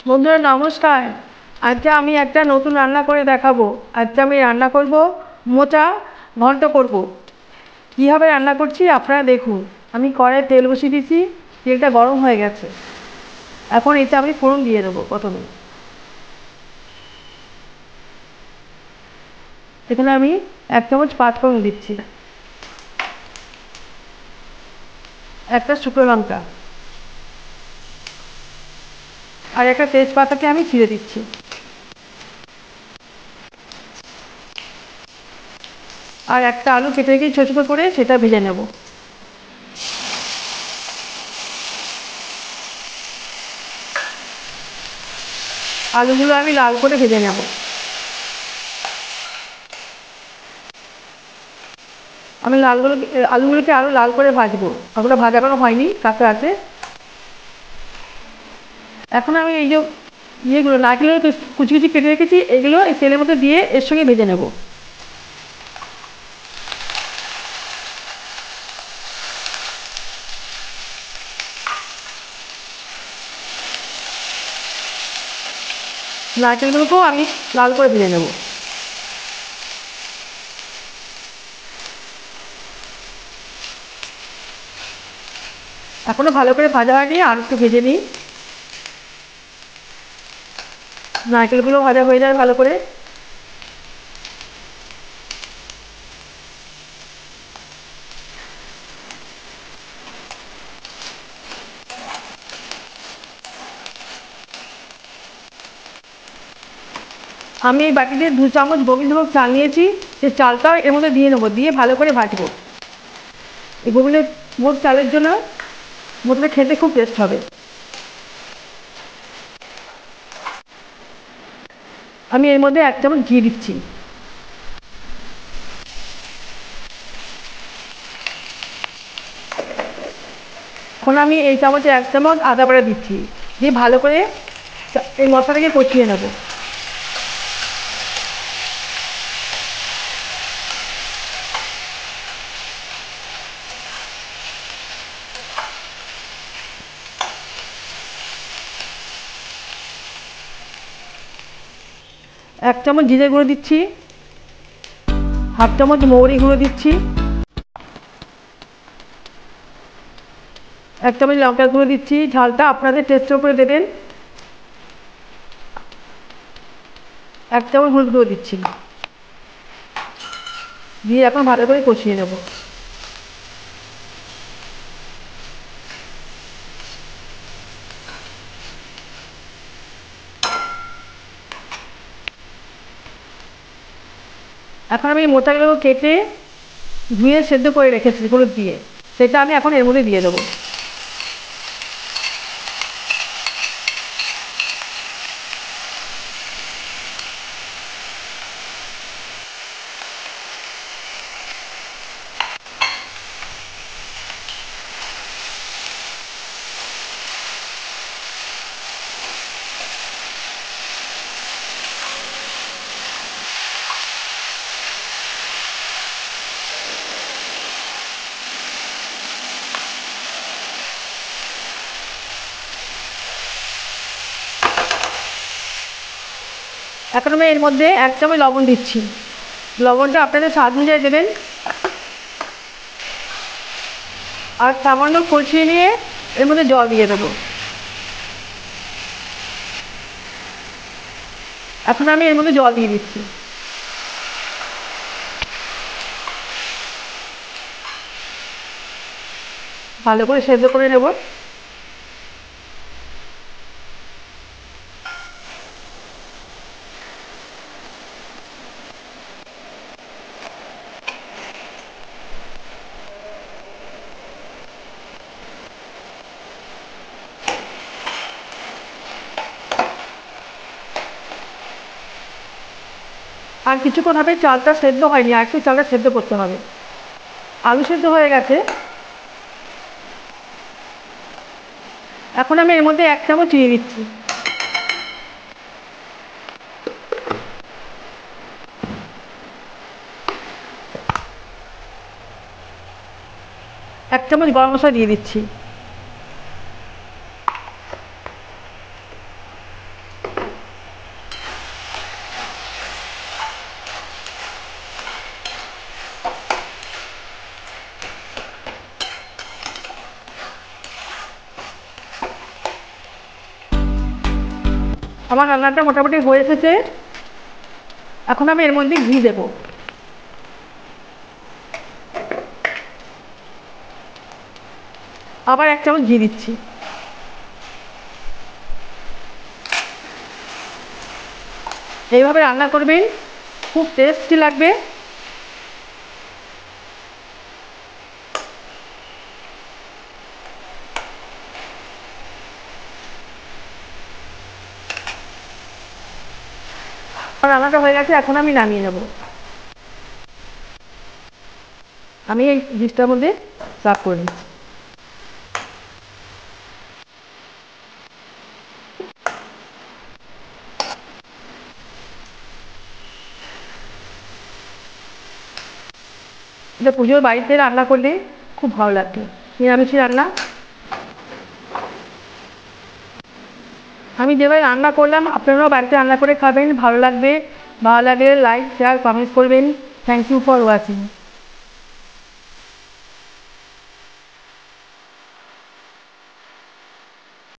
বন্ধুরা নমস্কার। আজকে আমি একটা নতুন রান্না করে দেখাবো। আজকে আমি রান্না করব মোচা ঘন্ট করব। কীভাবে রান্না করছি আপনারা দেখুন। আমি কড়াইয়ে তেল বসিয়ে দিয়েছি, তেলটা গরম হয়ে গেছে। এখন এতে আমি ফোড়ন দিয়ে দেবো। প্রথমে এখানে আমি 1 চামচ পাঁচফোড়ন দিচ্ছি, একটা শুকনো লঙ্কা আর একটা তেজপাতাকে আমি ছিঁড়ে দিচ্ছি। আর একটা আলু কেটে রেখে ছোটো ছোটো করে সেটা ভেজে নেব। আলুগুলো আমি লাল করে ভেজে নেব। আমি আলুগুলোকে আরও লাল করে ভাজবো। ওগুলো ভাজা কোনো হয়নি, কাঁচা আছে। এখন আমি এই যে ইয়েগুলো নারকেলের কুচি কুচি কেটে রেখেছি, এগুলো এই তেলের মধ্যে দিয়ে এর সঙ্গে ভেজে নেব। নারকেলগুলোকেও আমি লাল করে ভেজে নেব। এখনও ভালো করে ভাজা হয়নি, আর একটু ভেজে নিই। নারকেলগুলো ভাজা হয়ে যায় ভালো করে। আমি এই বাটিতে 2 চামচ গোবিন্দভোগ চাল নিয়েছি, সেই চালটাও এর মধ্যে দিয়ে নেবো, দিয়ে ভালো করে ভাজবো। এই গোবিন্দভোগ চালের জন্য মোটাটা খেতে খুব টেস্ট হবে। আমি এর মধ্যে 1 চামচ ঘি দিচ্ছি। এখন আমি এই চামচে 1 চামচ আদা বাটা দিচ্ছি, দিয়ে ভালো করে এই মশলাটাকে কষিয়ে নেব। 1 চামচ জিরে গুঁড়ো দিচ্ছি, 1/2 চামচ মৌরি গুঁড়ো দিচ্ছি, 1 চামচ লঙ্কার গুঁড়ো দিচ্ছি। ঝালটা আপনাদের টেস্টের উপরে দেবেন। 1 চামচ হলুদ গুঁড়ো দিচ্ছি, দিয়ে এখন ভালো করে কষিয়ে নেব। এখন আমি মোচাগুলো কেটে ধুয়ে সেদ্ধ করে রেখেছি হলুদ দিয়ে, সেটা আমি এখন এর মধ্যে দিয়ে দেবো। এখন আমি এর মধ্যে 1 চামচ লবণ দিচ্ছি। লবণটা আপনাদের স্বাদ অনুযায়ী দেবেন। আর সামান্য কষিয়ে নিয়ে এর মধ্যে জল দিয়ে দেবো। এখন আমি এর মধ্যে জল দিয়ে দিচ্ছি, ভালো করে সেদ্ধ করে নেব। আর কিছুক্ষণ হবে, চালটা সেদ্ধ হয়নি, আর একটু চালটা সেদ্ধ করতে হবে। আলু সেদ্ধ হয়ে গেছে। এখন আমি এর মধ্যে 1 চামচ চিনি দিচ্ছি, 1 চামচ গরম মশলা দিয়ে দিচ্ছি। আমার রান্নাটা মোটামুটি হয়ে এসেছে। এখন আমি এর মধ্যে ঘি দেবো। আবার 1 চামচ ঘি দিচ্ছি। এইভাবে রান্না করবেন, খুব টেস্টি লাগবে। রান্নাটা হয়ে গেছে, এখন আমি নামিয়ে নেব। আমি এই ডিশটার মধ্যে সার্ভ করে নিচ্ছি। এটা পুজোর বাড়িতে রান্না করলে খুব ভালো লাগবে, নিরামিষি রান্না। আমি যেভাবে রান্না করলাম আপনারাও বাড়িতে রান্না করে খাবেন, ভালো লাগবে। ভালো লাগলে লাইক, শেয়ার, কমেন্ট করবেন। Thank you for watching.